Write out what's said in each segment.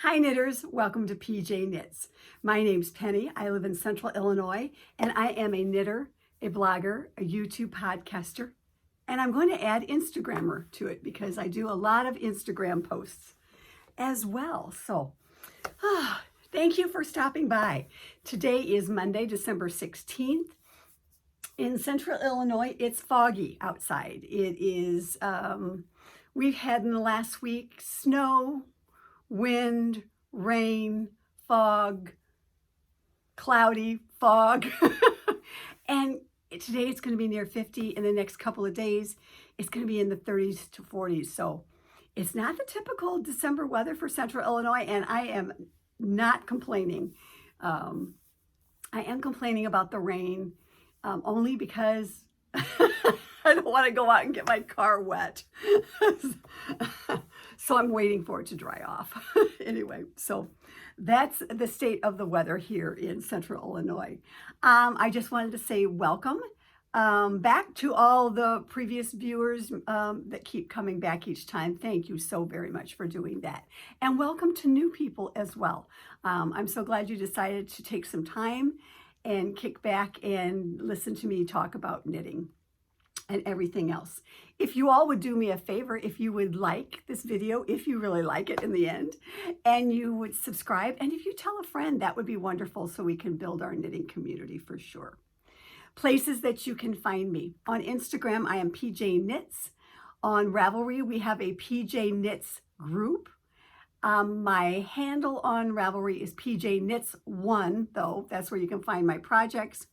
Hi knitters, welcome to PJKnits. My name's Penny. I live in Central Illinois and I am a knitter, a blogger, a YouTube podcaster, and I'm going to add Instagrammer to it because I do a lot of Instagram posts as well. So thank you for stopping by. Today is Monday, December 16th. In Central Illinois, it's foggy outside. It is, we've had in the last week snow, wind, rain, fog, cloudy, fog. And today it's going to be near 50. In the next couple of days, it's going to be in the 30s to 40s. So it's not the typical December weather for Central Illinois, and I am not complaining. I am complaining about the rain only because I don't want to go out and get my car wet. So I'm waiting for it to dry off. Anyway, so that's the state of the weather here in Central Illinois. I just wanted to say welcome back to all the previous viewers that keep coming back each time. Thank you so very much for doing that. And welcome to new people as well. I'm so glad you decided to take some time and kick back and listen to me talk about knitting and everything else. If you all would do me a favor, if you would like this video, if you really like it in the end, and you would subscribe, and if you tell a friend, that would be wonderful so we can build our knitting community for sure. Places that you can find me. On Instagram, I am PJKnits. On Ravelry, we have a PJKnits group. My handle on Ravelry is PJKnits1, though. That's where you can find my projects.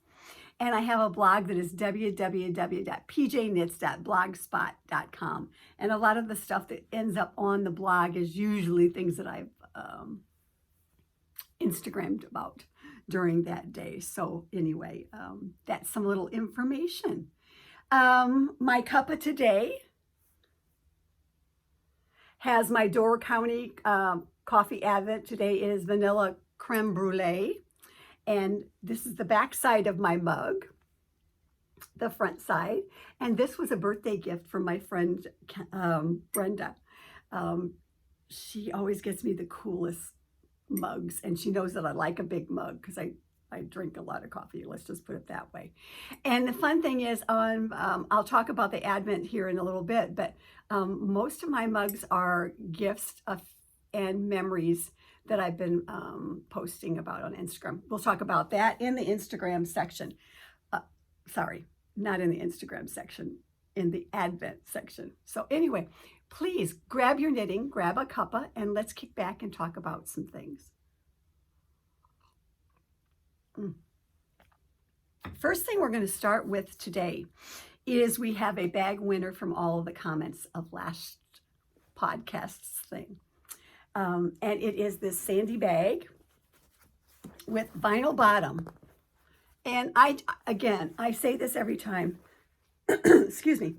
And I have a blog that is www.pjknits.blogspot.com. And a lot of the stuff that ends up on the blog is usually things that I've Instagrammed about during that day. So anyway, that's some little information. My cuppa today has my Door County coffee advent. Today is vanilla creme brulee. And this is the back side of my mug, the front side. And this was a birthday gift from my friend, Brenda. She always gets me the coolest mugs. And she knows that I like a big mug because I drink a lot of coffee. Let's just put it that way. And the fun thing is, I'll talk about the Advent here in a little bit, but most of my mugs are gifts and memories that I've been posting about on Instagram. We'll talk about that in the Instagram section. Sorry, not in the Instagram section, in the Advent section. So anyway, please grab your knitting, grab a cuppa, and let's kick back and talk about some things. First thing we're going to start with today is we have a bag winner from all of the comments of last podcast's thing. And it is this sandy bag with vinyl bottom. And I say this every time, excuse me,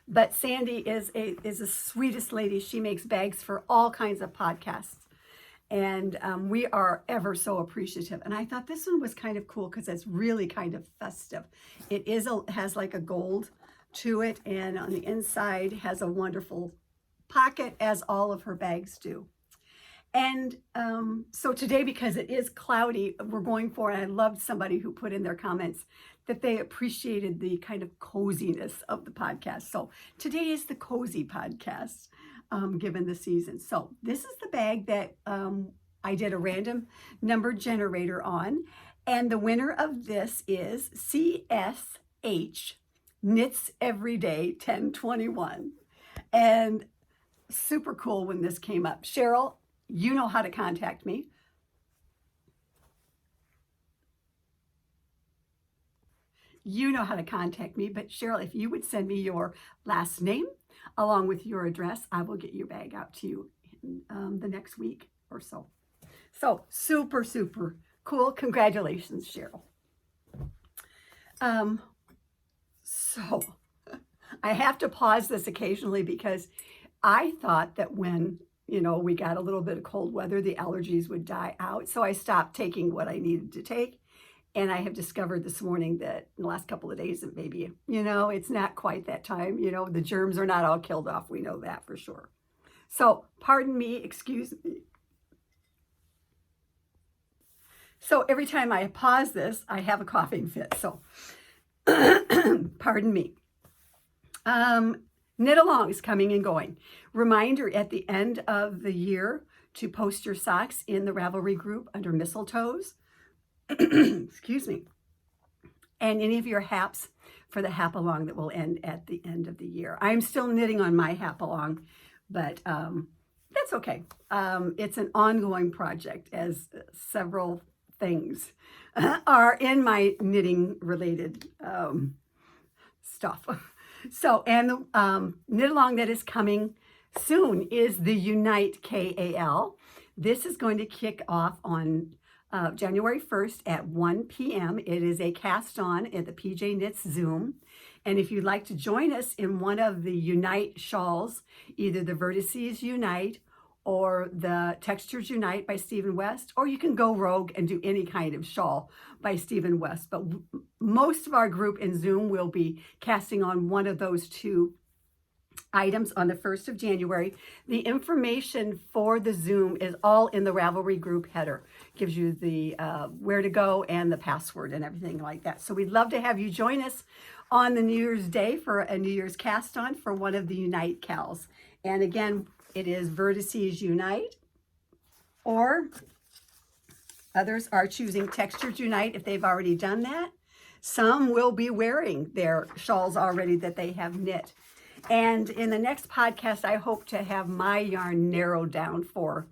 but Sandy is the sweetest lady. She makes bags for all kinds of podcasts. And we are ever so appreciative. And I thought this one was kind of cool because it's really kind of festive. It has like a gold to it, and on the inside has a wonderful pocket, as all of her bags do. And so today, because it is cloudy, we're going for, and I loved somebody who put in their comments that they appreciated the kind of coziness of the podcast. So today is the cozy podcast, given the season. So this is the bag that I did a random number generator on, and the winner of this is CSH Knits Everyday 1021. And super cool when this came up. Cheryl, you know how to contact me. You know how to contact me, but Cheryl, if you would send me your last name along with your address, I will get your bag out to you in the next week or so. So super, super cool. Congratulations, Cheryl. So I have to pause this occasionally because I thought that when, we got a little bit of cold weather, the allergies would die out. So I stopped taking what I needed to take. And I have discovered this morning that in the last couple of days that maybe, it's not quite that time. The germs are not all killed off. We know that for sure. So pardon me, excuse me. So every time I pause this, I have a coughing fit. So pardon me. Knit along is coming and going. Reminder at the end of the year to post your socks in the Ravelry group under Mistletoes. Excuse me. And any of your haps for the Hap-A-Long that will end at the end of the year. I'm still knitting on my Hap-A-Long, but that's okay. It's an ongoing project, as several things are in my knitting related stuff. So, and the knit along that is coming soon is the Unite KAL. This is going to kick off on January 1st at 1 p.m. It is a cast on at the PJKnits Zoom. And if you'd like to join us in one of the Unite shawls, either the Vertices Unite or the Textures Unite by Stephen West, or you can go rogue and do any kind of shawl by Stephen West. But most of our group in Zoom will be casting on one of those two items on the 1st of January. The information for the Zoom is all in the Ravelry group header. Gives you the where to go and the password and everything like that. So we'd love to have you join us on the New Year's Day for a New Year's cast on for one of the Unite KALs. And again, it is Vertices Unite, or others are choosing Textures Unite if they've already done that. Some will be wearing their shawls already that they have knit. And in the next podcast, I hope to have my yarn narrowed down for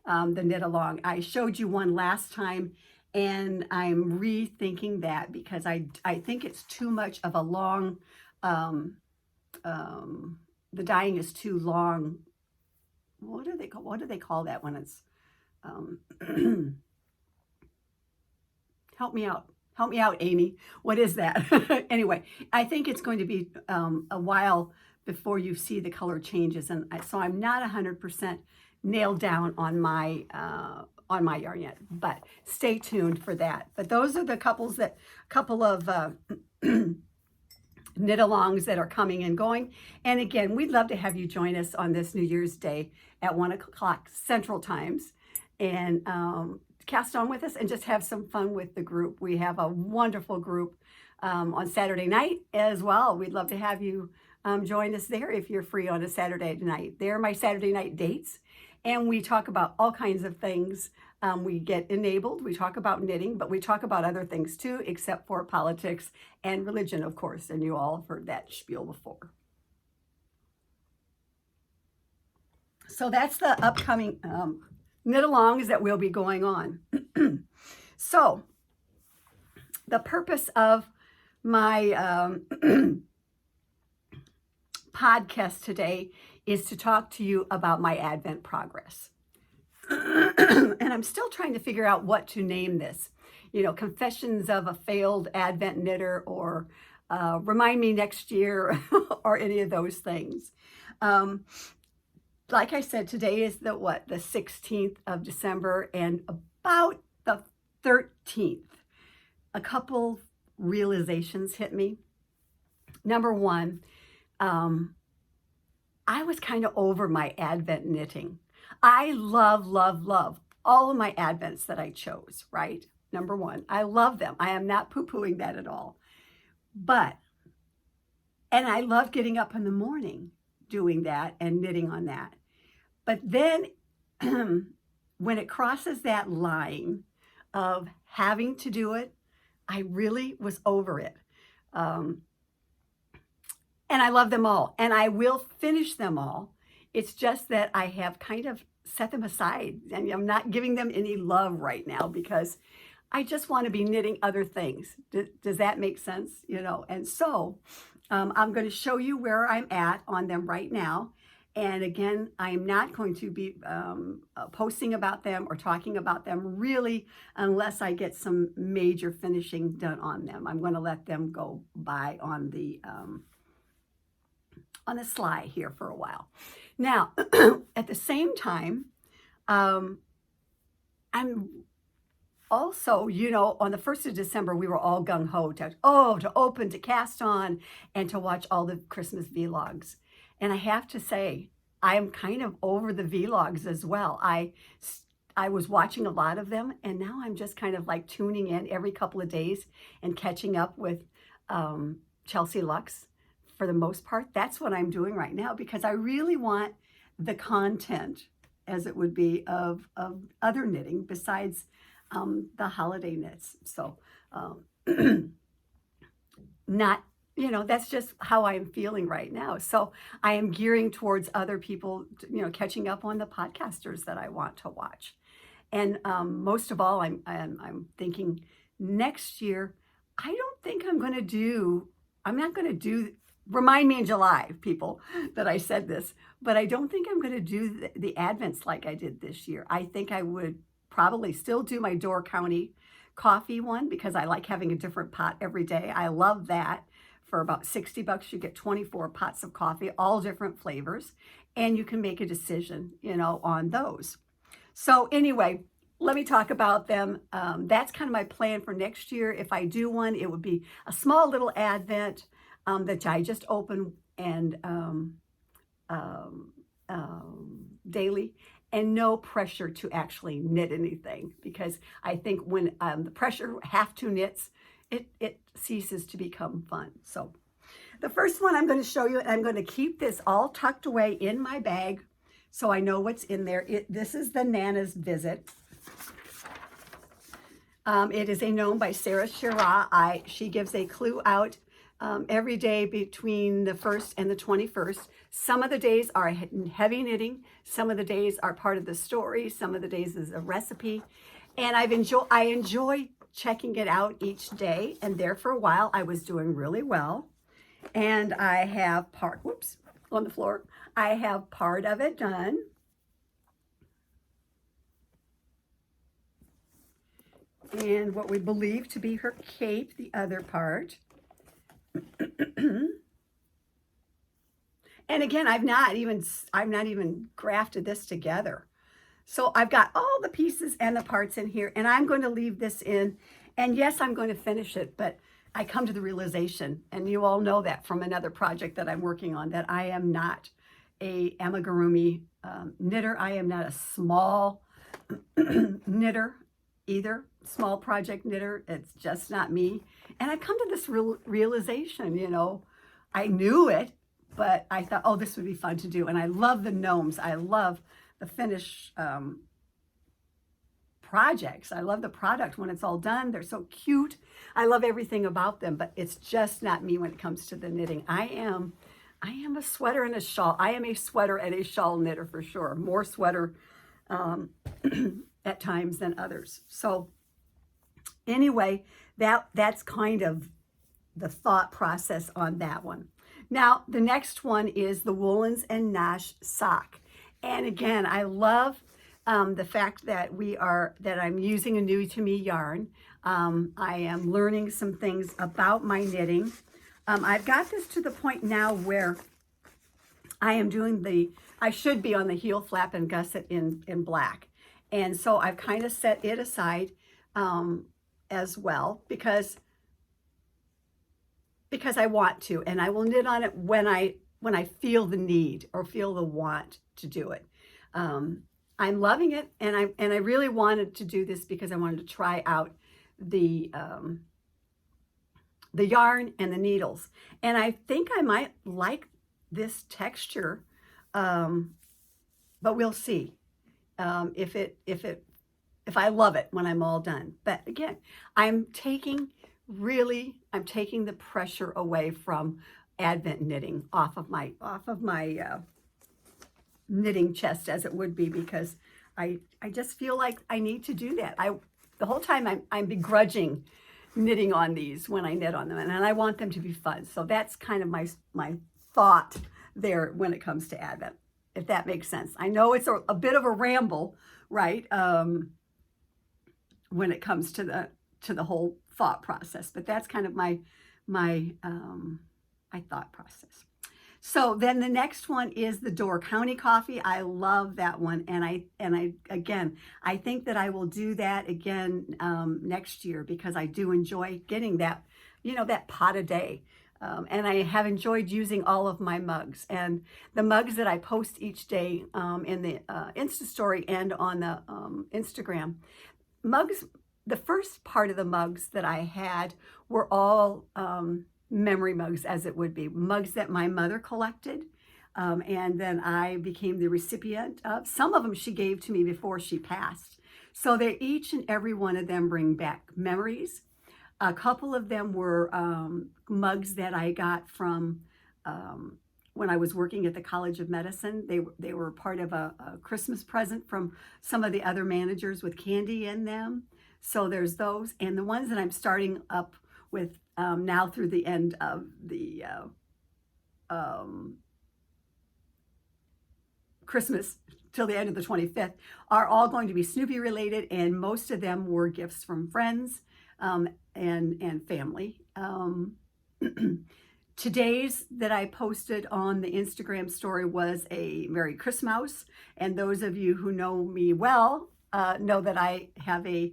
the knit along. I showed you one last time, and I'm rethinking that because I think it's too much of a long, the dyeing is too long. What do they call that when it's, help me out, Amy. What is that? Anyway, I think it's going to be a while before you see the color changes. And so I'm not 100% nailed down on my yarn yet, but stay tuned for that. But those are the couple of knit alongs that are coming and going. And again, we'd love to have you join us on this New Year's Day at 1 o'clock Central Times and cast on with us and just have some fun with the group. We have a wonderful group on Saturday night as well. We'd love to have you join us there if you're free on a Saturday night. They're my Saturday night dates, and we talk about all kinds of things. We get enabled, we talk about knitting, but we talk about other things too, except for politics and religion, of course, and you all have heard that spiel before. So that's the upcoming knit alongs that will be going on. So the purpose of my podcast today is to talk to you about my Advent progress. And I'm still trying to figure out what to name this. You know, Confessions of a Failed Advent Knitter, or Remind Me Next Year, or any of those things. Like I said, today is the 16th of December, and about the 13th, a couple realizations hit me. Number one, I was kind of over my Advent knitting. I love all of my Advents that I chose, right? Number one, I love them. I am not poo-pooing that at all. And I love getting up in the morning doing that and knitting on that. But then when it crosses that line of having to do it, I really was over it. And I love them all, and I will finish them all. It's just that I have kind of set them aside, and I'm not giving them any love right now because I just want to be knitting other things. Does that make sense? You know, and so I'm going to show you where I'm at on them right now. And again, I'm not going to be posting about them or talking about them really unless I get some major finishing done on them. I'm going to let them go by on the sly here for a while. Now, at the same time, I'm also, you know, on the 1st of December, we were all gung-ho to open, to cast on, and to watch all the Christmas vlogs. And I have to say, I am kind of over the vlogs as well. I I was watching a lot of them, and now I'm just kind of like tuning in every couple of days and catching up with Chelsea Lux for the most part. That's what I'm doing right now because I really want the content, as it would be, of other knitting besides the holiday knits. So not, that's just how I'm feeling right now. So I am gearing towards other people, catching up on the podcasters that I want to watch. And most of all, I'm thinking next year, I'm not going to do, remind me in July, people, that I said this, but I don't think I'm going to do the Advents like I did this year. I think I would probably still do my Door County coffee one because I like having a different pot every day. I love that. For about $60, you get 24 pots of coffee, all different flavors, and you can make a decision, on those. So anyway, let me talk about them. That's kind of my plan for next year. If I do one, it would be a small little Advent that I just open and daily, and no pressure to actually knit anything, because I think when the pressure have to knits, it ceases to become fun. So the first one I'm going to show you, and I'm going to keep this all tucked away in my bag so I know what's in there. This is the Nana's Visit. It is a gnome by Sarah Shira. She gives a clue out every day between the 1st and the 21st. Some of the days are heavy knitting. Some of the days are part of the story. Some of the days is a recipe. And I enjoy checking it out each day. And there for a while, I was doing really well. And I have on the floor. I have part of it done. And what we believe to be her cape, the other part. And again, I've not even grafted this together. So I've got all the pieces and the parts in here, and I'm going to leave this in. And yes, I'm going to finish it, but I come to the realization, and you all know that from another project that I'm working on, that I am not a amigurumi knitter. I am not a small knitter either, small project knitter. It's just not me. And I come to this realization, I knew it, but I thought, oh, this would be fun to do. And I love the gnomes. I love the finished projects. I love the product when it's all done. They're so cute. I love everything about them, but it's just not me when it comes to the knitting. I am a sweater and a shawl. I am a sweater and a shawl knitter for sure. More sweater at times than others. So anyway, that's kind of the thought process on that one. Now, the next one is the Woolens and Nash sock. And again, I love the fact that I'm using a new to me yarn. I am learning some things about my knitting. I've got this to the point now where I am doing I should be on the heel flap and gusset in black. And so I've kind of set it aside as well because I want to, and I will knit on it when I feel the need or feel the want to do it. I'm loving it, and I really wanted to do this because I wanted to try out the yarn and the needles, and I think I might like this texture, but we'll see if I love it when I'm all done. But again, I'm taking the pressure away from Advent knitting off of my knitting chest, as it would be, because I just feel like I need to do that. The whole time I'm begrudging knitting on these when I knit on them, and I want them to be fun. So that's kind of my thought there when it comes to Advent, if that makes sense. I know it's a bit of a ramble, right? When it comes to the whole thought process, but that's kind of my thought process. So then the next one is the Door County coffee. I love that one, and I think that I will do that again next year because I do enjoy getting that, that pot a day. And I have enjoyed using all of my mugs. And the mugs that I post each day in the Insta story and on the Instagram, mugs, the first part of the mugs that I had were all memory mugs, as it would be. Mugs that my mother collected. And then I became the recipient of. Some of them she gave to me before she passed. So they each and every one of them bring back memories. A couple of them were mugs that I got from when I was working at the College of Medicine. They were part of a Christmas present from some of the other managers with candy in them. So there's those. And the ones that I'm starting up with now through the end of the Christmas till the end of the 25th are all going to be Snoopy related, and most of them were gifts from friends and family. Today's that I posted on the Instagram story was a Merry Christmas, and those of you who know me well know that I have a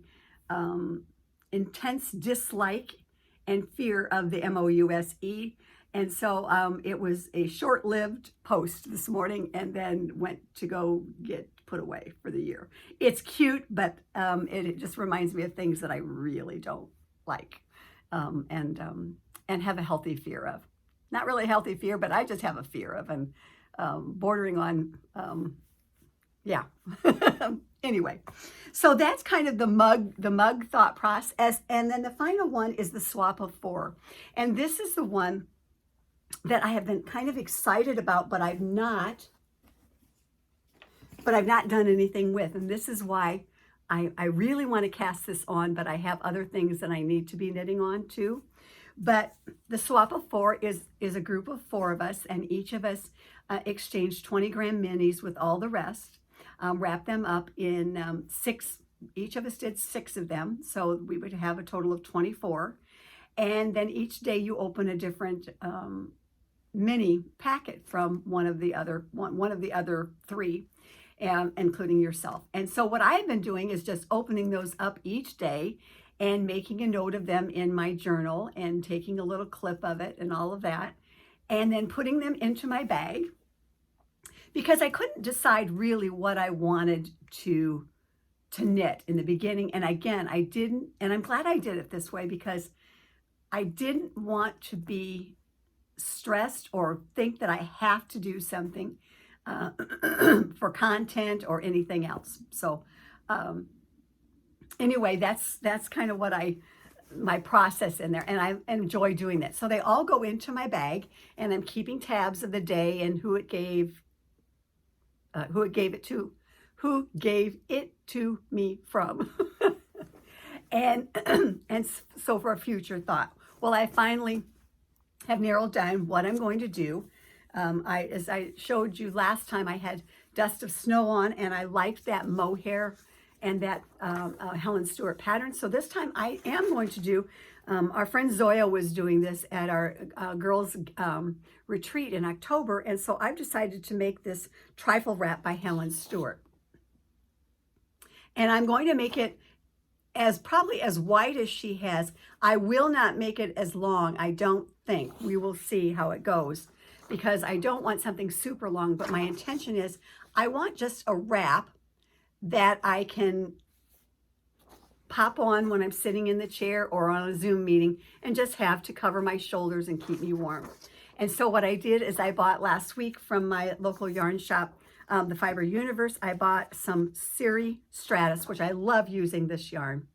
intense dislike and fear of the MOUSE. And so it was a short-lived post this morning and then went to go get put away for the year. It's cute, but it just reminds me of things that I really don't like and have a healthy fear of. Not really a healthy fear, but I just have a fear of, and bordering on, yeah. Anyway, so that's kind of the mug thought process. And then the final one is the swap of 4. And this is the one that I have been kind of excited about, but I've not done anything with. And this is why I really want to cast this on, but I have other things that I need to be knitting on too. But the swap of 4 is a group of 4 of us, and each of us exchanged 20-gram minis with all the rest, wrapped them up in 6. Each of us did 6 of them, so we would have a total of 24. And then each day you open a different mini packet from one of the other 3, including yourself. And so what I've been doing is just opening those up each day and making a note of them in my journal and taking a little clip of it and all of that, and then putting them into my bag, because I couldn't decide really what I wanted to knit in the beginning. And again, I didn't, and I'm glad I did it this way, because I didn't want to be stressed or think that I have to do something for content or anything else. So anyway, that's kind of what my process in there, and I enjoy doing that. So they all go into my bag, and I'm keeping tabs of the day and who gave it to me from. and so for a future thought, well, I finally have narrowed down what I'm going to do. As I showed you last time, I had Dust of Snow on, and I liked that mohair and that Helen Stewart pattern. So this time I am going to do, our friend Zoya was doing this at our girls retreat in October, and so I've decided to make this trifle wrap by Helen Stewart. And I'm going to make it probably as wide as she has. I will not make it as long, I don't think. We will see how it goes, because I don't want something super long, but my intention is I want just a wrap that I can pop on when I'm sitting in the chair or on a Zoom meeting and just have to cover my shoulders and keep me warm. And so what I did is I bought last week from my local yarn shop, the Fiber Universe, I bought some Siri Stratus, which I love using this yarn.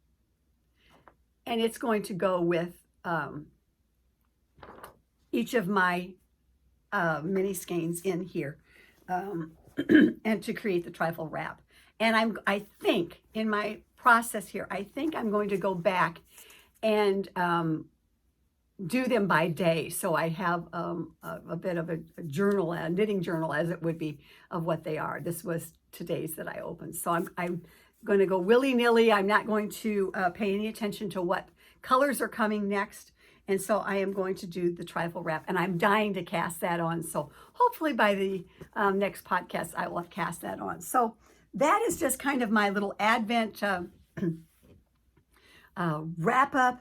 And it's going to go with each of my mini skeins in here and to create the trifle wrap. And I think in my process here, I think I'm going to go back and do them by day. So I have a bit of a journal, a knitting journal as it would be, of what they are. This was today's that I opened. So I'm going to go willy-nilly. I'm not going to pay any attention to what colors are coming next. And so I am going to do the trifle wrap, and I'm dying to cast that on. So hopefully by the next podcast, I will have cast that on. So that is just kind of my little Advent wrap up.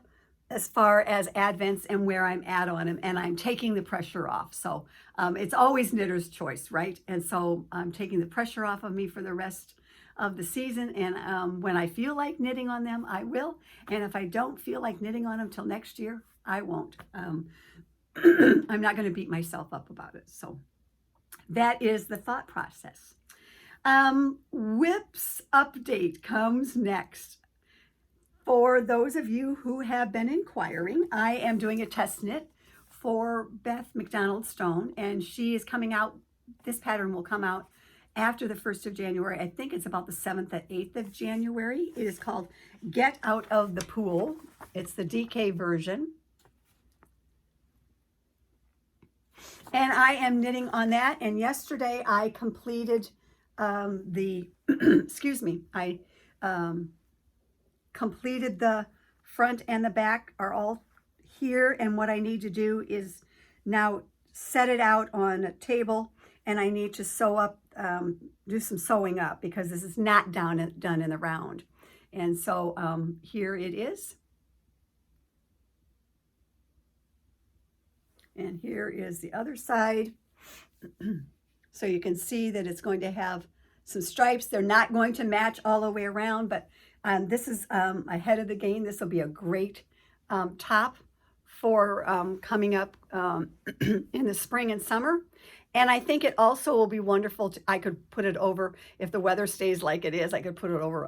as far as Advents and where I'm at on them, and I'm taking the pressure off. So it's always knitter's choice, right? And so I'm taking the pressure off of me for the rest of the season, and when I feel like knitting on them, I will. And if I don't feel like knitting on them till next year, I won't. I'm not going to beat myself up about it. So that is the thought process. WIPs update comes next. For those of you who have been inquiring, I am doing a test knit for Beth McDonald Stone, and she is coming out. This pattern will come out after the 1st of January. I think it's about the 7th or 8th of January. It is called Get Out of the Pool. It's the DK version. And I am knitting on that. And yesterday I completed excuse me, I completed the front and the back are all here. And what I need to do is now set it out on a table, and I need to sew up, do some sewing up, because this is not done in the round. And so here it is. And here is the other side. So you can see that it's going to have some stripes. They're not going to match all the way around, but this is ahead of the game. This will be a great top for coming up in the spring and summer. And I think it also will be wonderful I could put it over, if the weather stays like it is, I could put it over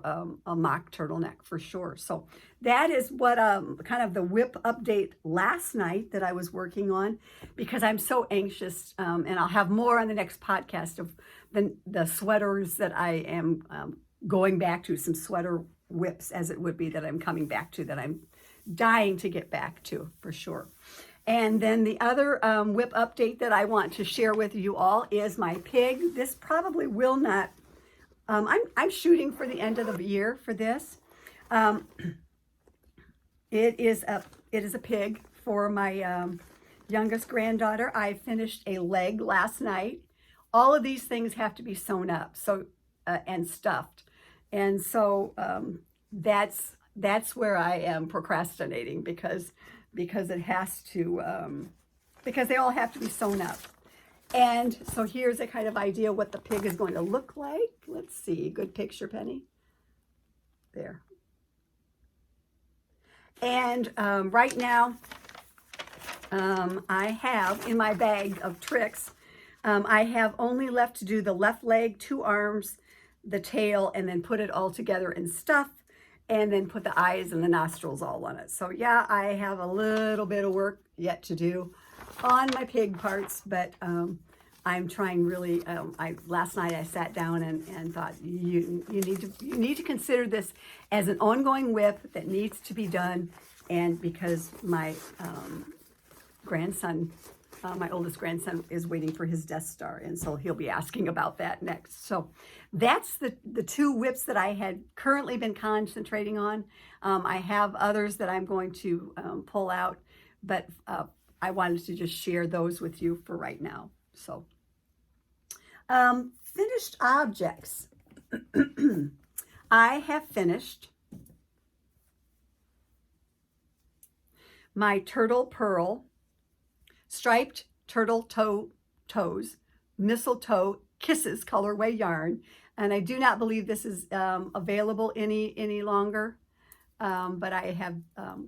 a mock turtleneck for sure. So that is what kind of the WIP update last night that I was working on, because I'm so anxious, and I'll have more on the next podcast of the sweaters that I am going back to, some sweater WIPs as it would be that I'm coming back to, that I'm dying to get back to for sure. And then the other WIP update that I want to share with you all is my pig. This probably will not, I'm shooting for the end of the year for this. It is a pig for my youngest granddaughter. I finished a leg last night. All of these things have to be sewn up, so and stuffed. And so that's where I am procrastinating, because it has to, because they all have to be sewn up. And so here's a kind of idea what the pig is going to look like. Let's see, good picture, Penny. There. And right now, I have in my bag of tricks, I have only left to do the left leg, 2 arms, the tail, and then put it all together and stuff, and then put the eyes and the nostrils all on it. So yeah, I have a little bit of work yet to do on my pig parts, but I'm trying really. Last night I sat down and thought, you need to consider this as an ongoing WIP that needs to be done, and because my grandson, my oldest grandson, is waiting for his Death Star, and so he'll be asking about that next. So that's the 2 WIPs that I had currently been concentrating on. I have others that I'm going to pull out, but I wanted to just share those with you for right now. So finished objects. I have finished my turtle pearl striped turtle toes mistletoe kisses colorway yarn, and I do not believe this is available any longer, but I have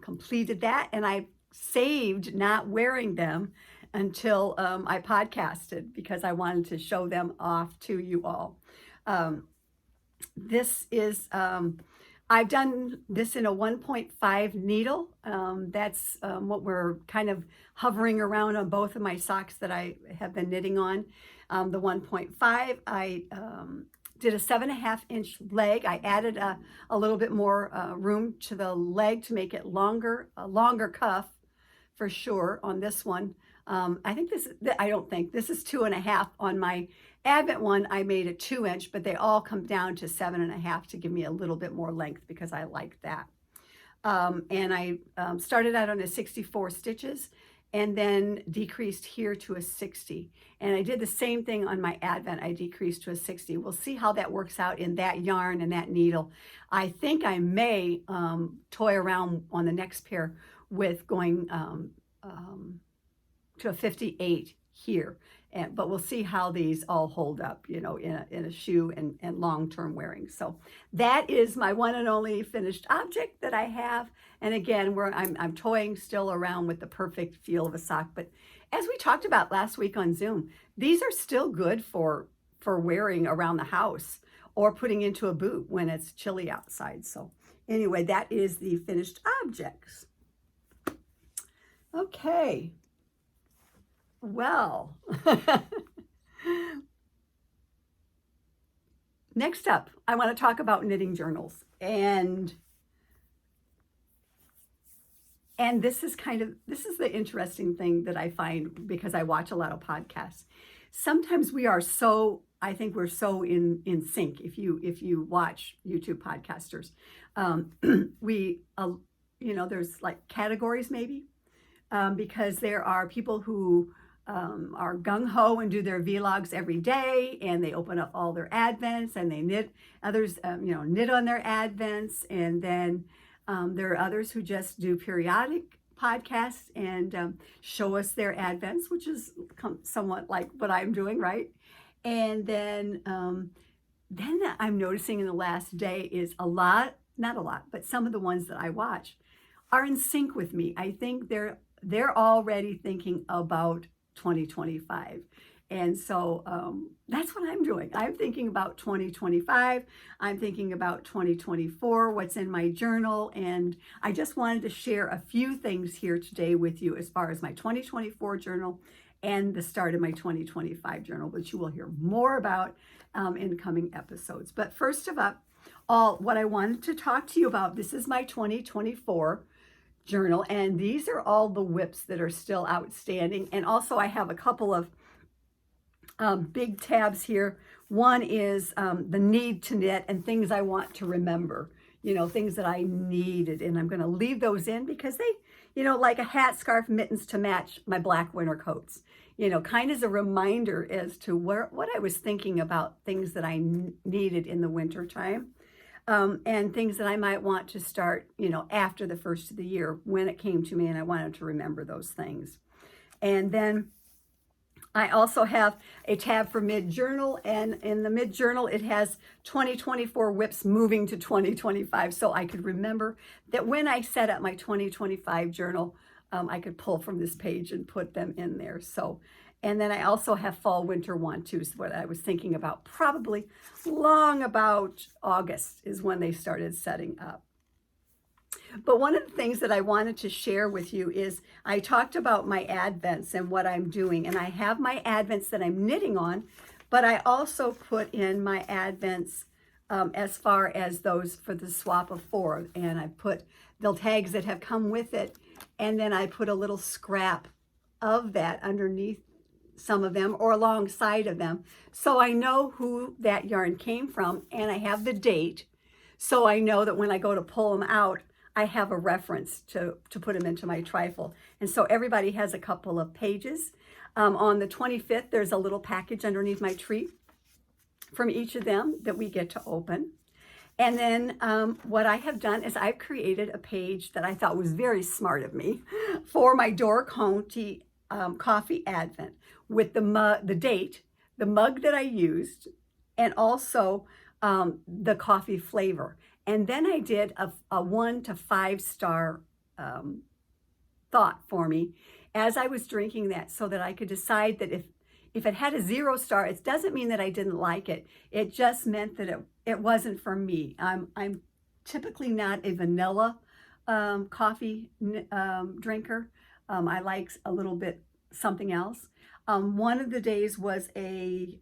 completed that, and I saved not wearing them until I podcasted, because I wanted to show them off to you all. This is I've done this in a 1.5 needle. That's what we're kind of hovering around on both of my socks that I have been knitting on. The 1.5, I did a 7.5 inch leg. I added a little bit more room to the leg to make it longer, a longer cuff for sure on this one. I think this is 2.5. On my Advent one, I made a 2 inch, but they all come down to 7.5 to give me a little bit more length, because I like that. And I started out on a 64 stitches and then decreased here to a 60. And I did the same thing on my Advent. I decreased to a 60. We'll see how that works out in that yarn and that needle. I think I may toy around on the next pair with going to a 58 here. But we'll see how these all hold up, you know, in a shoe and long-term wearing. So that is my one and only finished object that I have. And again, I'm toying still around with the perfect feel of a sock. But as we talked about last week on Zoom, these are still good for wearing around the house or putting into a boot when it's chilly outside. So anyway, that is the finished objects. Okay. Well, next up, I want to talk about knitting journals. And this is the interesting thing that I find because I watch a lot of podcasts. Sometimes I think we're so in sync. If you watch YouTube podcasters, there's like categories maybe, because there are people who are gung-ho and do their vlogs every day, and they open up all their advents and they knit. Others, knit on their advents, and then there are others who just do periodic podcasts and show us their advents, which is somewhat like what I'm doing, right? And then I'm noticing in the last day is not a lot, but some of the ones that I watch are in sync with me. I think they're already thinking about 2025. And so that's what I'm doing. I'm thinking about 2025. I'm thinking about 2024, what's in my journal. And I just wanted to share a few things here today with you as far as my 2024 journal and the start of my 2025 journal, which you will hear more about in coming episodes. But first of all, what I wanted to talk to you about, this is my 2024 journal, and these are all the whips that are still outstanding. And also I have a couple of big tabs here. One is the need to knit and things I want to remember, things that I needed, and I'm going to leave those in because they, like a hat, scarf, mittens to match my black winter coats, kind of as a reminder as to what I was thinking about things that I needed in the winter time. And things that I might want to start, after the first of the year when it came to me, and I wanted to remember those things. And then I also have a tab for mid-journal, and in the mid-journal, it has 2024 whips moving to 2025. So I could remember that when I set up my 2025 journal, I could pull from this page and put them in there. So, and then I also have fall winter one too, so what I was thinking about probably long about August is when they started setting up. But one of the things that I wanted to share with you is I talked about my advents and what I'm doing, and I have my advents that I'm knitting on, but I also put in my advents as far as those for the swap of 4, and I put the tags that have come with it, and then I put a little scrap of that underneath some of them or alongside of them, so I know who that yarn came from, and I have the date, so I know that when I go to pull them out, I have a reference to put them into my trifle. And so everybody has a couple of pages. On the 25th, there's a little package underneath my tree from each of them that we get to open. And then what I have done is I've created a page that I thought was very smart of me for my Dora Conti coffee advent with the date, the mug that I used, and also the coffee flavor. And then I did a 1 to 5 star thought for me as I was drinking that, so that I could decide that if it had a 0 star, it doesn't mean that I didn't like it. It just meant that it wasn't for me. I'm typically not a vanilla coffee drinker. I like a little bit something else. One of the days was a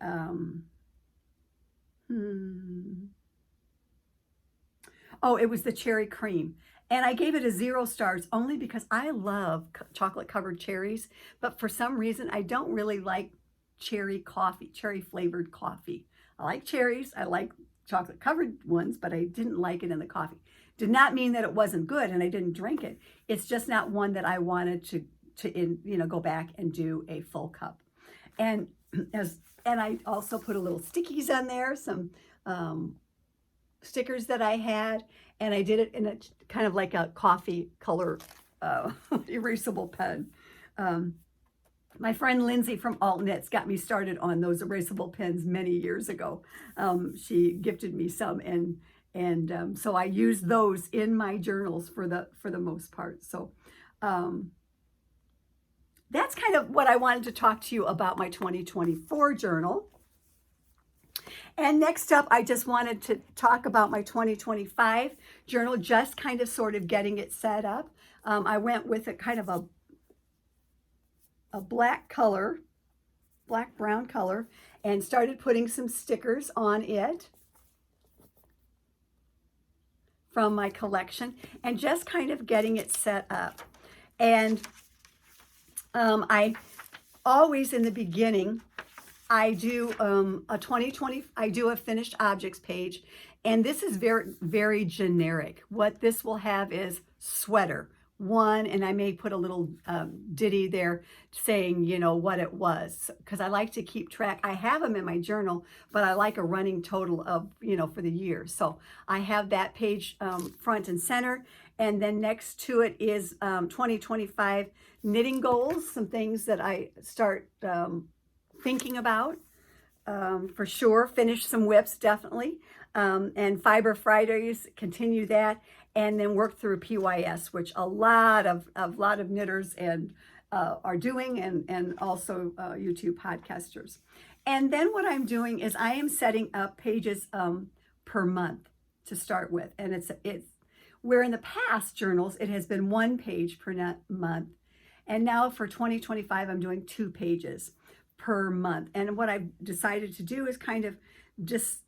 it was the cherry cream. And I gave it a 0 stars only because I love chocolate covered cherries, but for some reason I don't really like cherry flavored coffee. I like cherries, I like chocolate covered ones, but I didn't like it in the coffee. Did not mean that it wasn't good and I didn't drink it. It's just not one that I wanted to go back and do a full cup. And I also put a little stickies on there, some stickers that I had, and I did it in a kind of like a coffee color erasable pen. My friend Lindsay from Alt Knits got me started on those erasable pens many years ago. She gifted me some, and so I use those in my journals for the most part. So that's kind of what I wanted to talk to you about my 2024 journal. And next up, I just wanted to talk about my 2025 journal, just kind of sort of getting it set up. I went with a kind of a black color, black-brown color, and started putting some stickers on it from my collection, and just kind of getting it set up. And I always, in the beginning, I do I do a finished objects page, and this is very, very generic. What this will have is sweater, one, and I may put a little ditty there saying, you know, what it was, because I like to keep track. I have them in my journal, but I like a running total of, you know, for the year. So I have that page front and center, and then next to it is 2025 knitting goals, some things that I start thinking about, for sure. Finish some whips, definitely. And Fiber Fridays, continue that, and then work through PYS, which a lot of knitters and are doing, and also YouTube podcasters. And then what I'm doing is I am setting up pages per month to start with, and it's where in the past journals it has been 1 page per month, and now for 2025 I'm doing 2 pages per month. And what I've decided to do is kind of just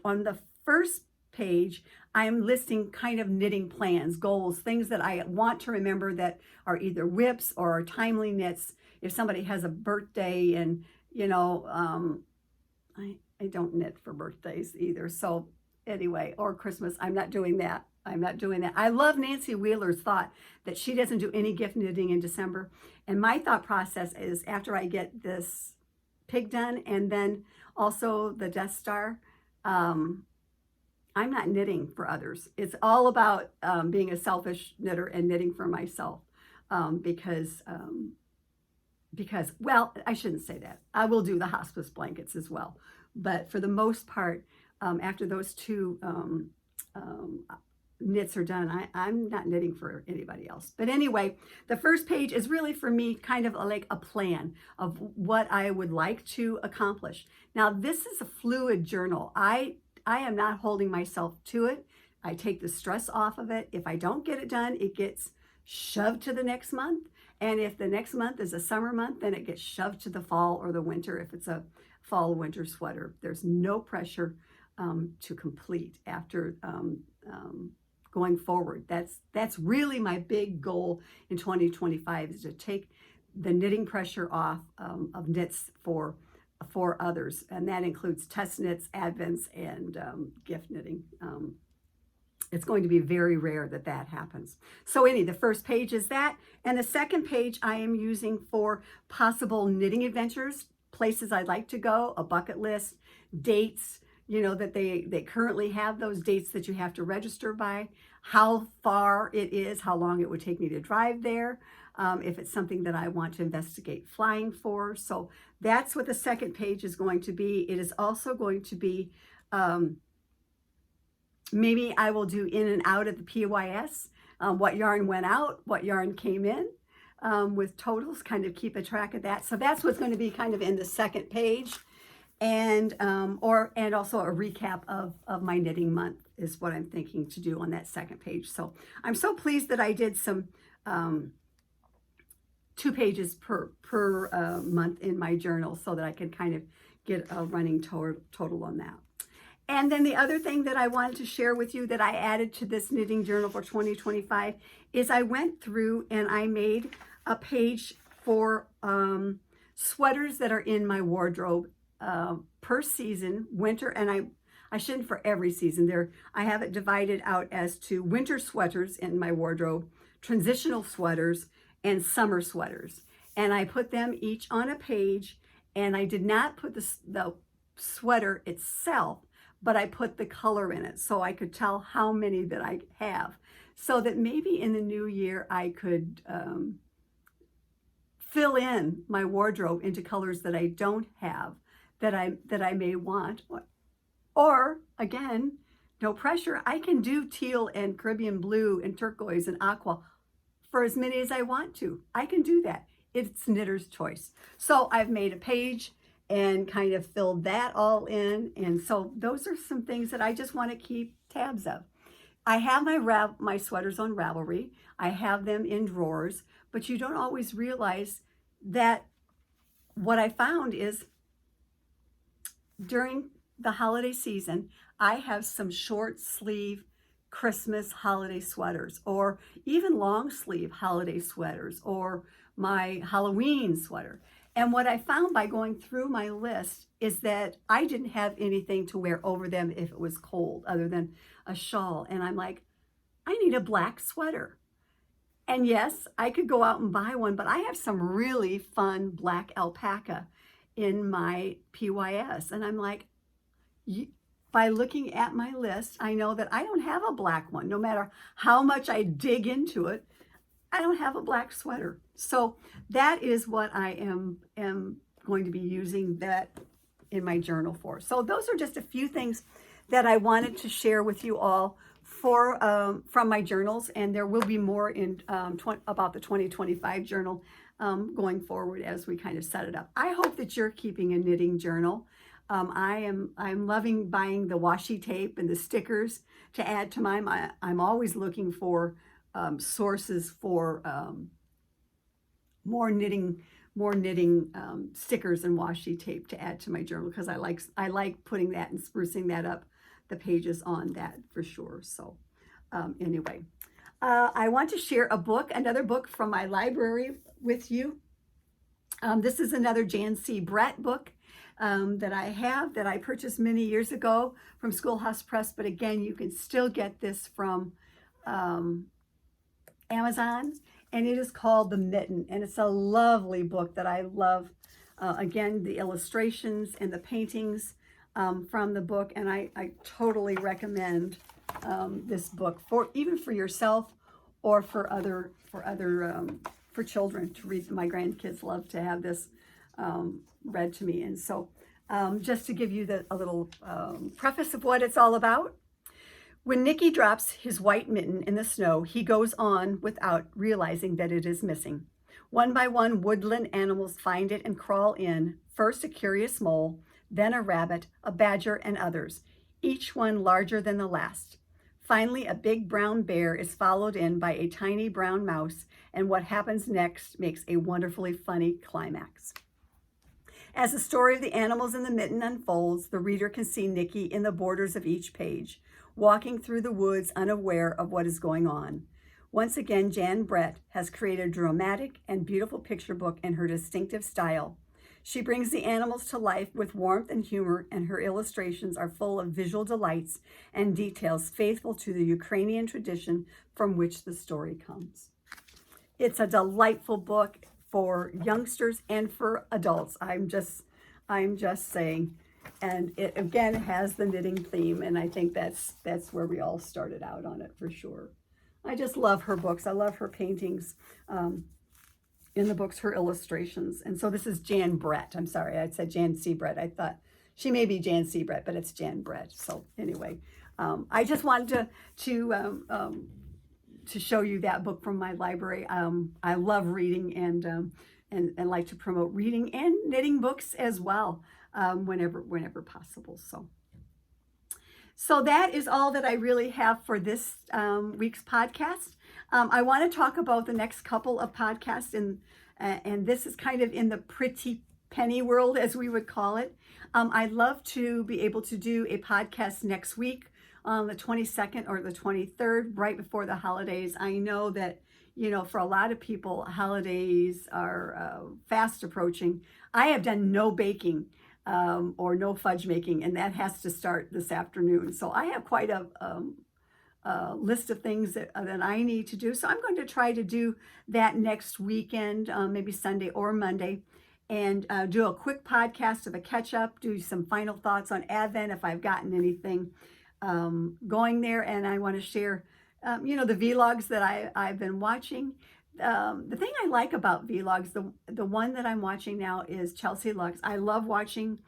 on the first page, I'm listing kind of knitting plans, goals, things that I want to remember that are either whips or timely knits. If somebody has a birthday, and you know, I don't knit for birthdays either. So anyway, or Christmas, I'm not doing that. I'm not doing that. I love Nancy Wheeler's thought that she doesn't do any gift knitting in December. And my thought process is, after I get this pig done and then also the Death Star, I'm not knitting for others. It's all about being a selfish knitter and knitting for myself, because, well, I shouldn't say that. I will do the hospice blankets as well. But for the most part, after those 2 knits are done, I'm not knitting for anybody else. But anyway, the first page is really for me kind of like a plan of what I would like to accomplish. Now, this is a fluid journal. I am not holding myself to it. I take the stress off of it. If I don't get it done, it gets shoved to the next month. And if the next month is a summer month, then it gets shoved to the fall or the winter if it's a fall winter sweater. There's no pressure to complete after going forward. That's really my big goal in 2025, is to take the knitting pressure off of knits for others, and that includes test knits, advents, and gift knitting. It's going to be very rare that happens. So the first page is that, and the second page I am using for possible knitting adventures, places I'd like to go, a bucket list, dates, you know, that they currently have those dates that you have to register by, how far it is, how long it would take me to drive there, if it's something that I want to investigate flying for. So that's what the second page is going to be. It is also going to be, maybe I will do in and out of the PYS, what yarn went out, what yarn came in, with totals, kind of keep a track of that. So that's what's going to be kind of in the second page. And also a recap of my knitting month is what I'm thinking to do on that second page. So I'm so pleased that I did some 2 pages per month in my journal, so that I can kind of get a running total on that. And then the other thing that I wanted to share with you that I added to this knitting journal for 2025 is I went through and I made a page for sweaters that are in my wardrobe per season, winter, and I shouldn't for every season. I have it divided out as to winter sweaters in my wardrobe, transitional sweaters, and summer sweaters. And I put them each on a page, and I did not put the sweater itself, but I put the color in it so I could tell how many that I have, so that maybe in the new year I could fill in my wardrobe into colors that I don't have, that I may want. Or again, no pressure, I can do teal and Caribbean blue and turquoise and aqua for as many as I want to. I can do that. It's knitter's choice. So I've made a page and kind of filled that all in. And so those are some things that I just want to keep tabs of. I have my sweaters on Ravelry. I have them in drawers, but you don't always realize that what I found is during the holiday season, I have some short sleeve Christmas holiday sweaters, or even long sleeve holiday sweaters, or my Halloween sweater. And what I found by going through my list is that I didn't have anything to wear over them if it was cold, other than a shawl. And I'm like, I need a black sweater. And yes, I could go out and buy one, but I have some really fun black alpaca in my PYS. And I'm like, by looking at my list, I know that I don't have a black one. No matter how much I dig into it, I don't have a black sweater. So that is what I am going to be using that in my journal for. So those are just a few things that I wanted to share with you all for from my journals, and there will be more in about the 2025 journal going forward as we kind of set it up. I hope that you're keeping a knitting journal. I'm loving buying the washi tape and the stickers to add to mine. I'm always looking for sources for more knitting stickers and washi tape to add to my journal, because I like putting that and sprucing that up, the pages on that for sure. So anyway, I want to share another book from my library with you. This is another Jan C. Brett book that I purchased many years ago from Schoolhouse Press, but again, you can still get this from Amazon, and it is called The Mitten, and it's a lovely book that I love. Again, the illustrations and the paintings from the book, and I totally recommend this book even for yourself or for children to read. My grandkids love to have this read to me. And so just to give you a little preface of what it's all about. When Nicky drops his white mitten in the snow, he goes on without realizing that it is missing. One by one, woodland animals find it and crawl in, first a curious mole, then a rabbit, a badger, and others, each one larger than the last. Finally, a big brown bear is followed in by a tiny brown mouse, and what happens next makes a wonderfully funny climax. As the story of the animals in the mitten unfolds, the reader can see Nicky in the borders of each page, walking through the woods unaware of what is going on. Once again, Jan Brett has created a dramatic and beautiful picture book in her distinctive style. She brings the animals to life with warmth and humor, and her illustrations are full of visual delights and details faithful to the Ukrainian tradition from which the story comes. It's a delightful book for youngsters and for adults. I'm just saying. And it again has the knitting theme, and I think that's where we all started out on it for sure. I just love her books. I love her paintings in the books, her illustrations. And so this is Jan Brett. I'm sorry, I said Jan C. Brett. I thought she may be Jan C. Brett, but it's Jan Brett. So anyway, I just wanted to show you that book from my library. I love reading and like to promote reading and knitting books as well. Whenever possible. So that is all that I really have for this week's podcast. I want to talk about the next couple of podcasts, and this is kind of in the pretty penny world, as we would call it. I'd love to be able to do a podcast next week on the 22nd or the 23rd, right before the holidays. I know that, for a lot of people, holidays are fast approaching. I have done no baking or no fudge making, and that has to start this afternoon. So I have quite a list of things that I need to do. So I'm going to try to do that next weekend, maybe Sunday or Monday, and do a quick podcast of a catch-up, do some final thoughts on Advent if I've gotten anything going there, and I want to share the vlogs that I've been watching. The thing I like about vlogs, the one that I'm watching now is Chelsea Lux. I love watching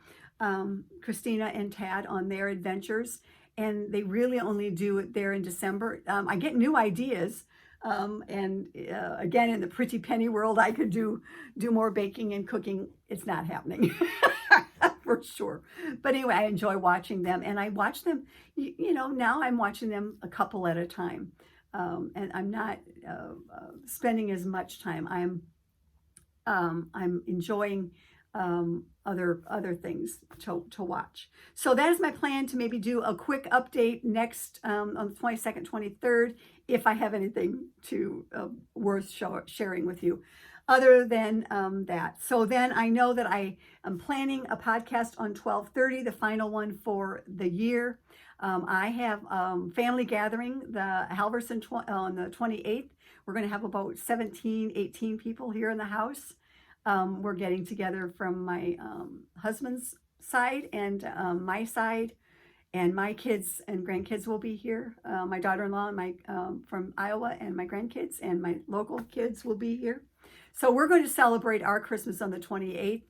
Christina and Tad on their adventures, and they really only do it there in December. I get new ideas, and again, in the Pretty Penny world, I could do more baking and cooking. It's not happening. For sure. But anyway, I enjoy watching them, and I watch them, now I'm watching them a couple at a time. And I'm not spending as much time. I'm enjoying other things to watch. So that is my plan, to maybe do a quick update next on the 22nd, 23rd, if I have anything worth sharing with you. Other than that. So then I know that I am planning a podcast on 12/30, the final one for the year. I have family gathering, the Halverson on the 28th. We're going to have about 17, 18 people here in the house. We're getting together from my husband's side and my side, and my kids and grandkids will be here. My daughter-in-law and my from Iowa, and my grandkids and my local kids will be here. So we're going to celebrate our Christmas on the 28th,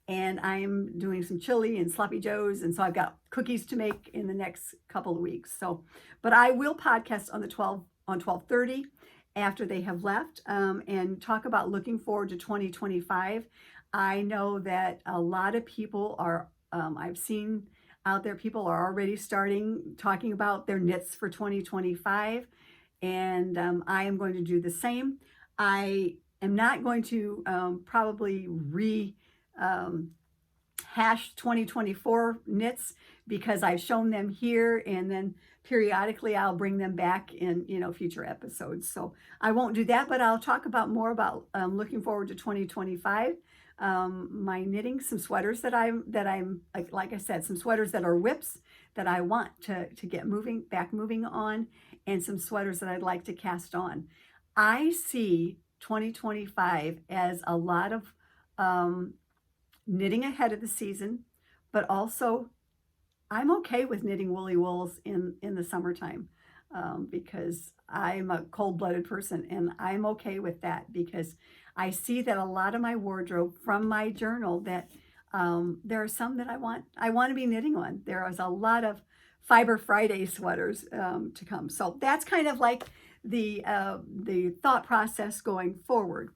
and I'm doing some chili and sloppy joes, and so I've got cookies to make in the next couple of weeks. So, but I will podcast on 12/30 after they have left, and talk about looking forward to 2025. I know that a lot of people are, I've seen out there, people are already talking about their knits for 2025, and I am going to do the same. I am not going to probably hash 2024 knits, because I've shown them here, and then periodically I'll bring them back in future episodes. So I won't do that, but I'll talk more about looking forward to 2025. My knitting, some sweaters that I'm like I said, some sweaters that are whips that I want to get moving on, and some sweaters that I'd like to cast on. I see 2025 as a lot of knitting ahead of the season, but also I'm okay with knitting woolly wools in the summertime, because I'm a cold-blooded person, and I'm okay with that, because I see that a lot of my wardrobe from my journal, that there are some that I want to be knitting on. There is a lot of Fiber Friday sweaters to come. So that's kind of like the thought process going forward.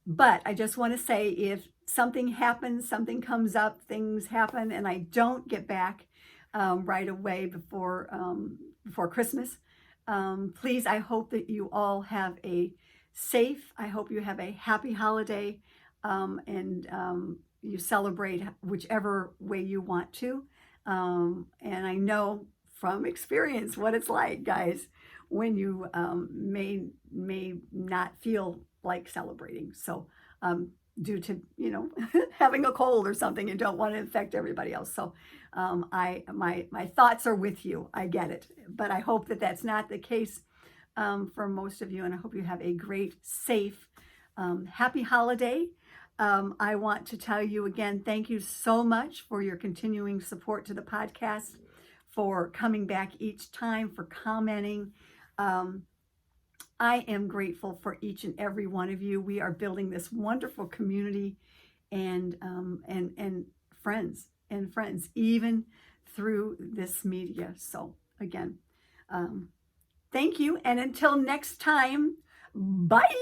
But I just want to say, if something happens, something comes up, things happen, and I don't get back right away before Christmas, please, I hope that you all have a safe, I hope you have a happy holiday, and you celebrate whichever way you want to. And I know from experience what it's like, guys, when you may not feel like celebrating. So due to having a cold or something, and don't want to infect everybody else. So my thoughts are with you. I get it, but I hope that that's not the case for most of you, and I hope you have a great, safe, happy holiday. I want to tell you again, thank you so much for your continuing support to the podcast, for coming back each time, for commenting. I am grateful for each and every one of you. We are building this wonderful community, and friends, even through this media. So again, thank you, and until next time, bye.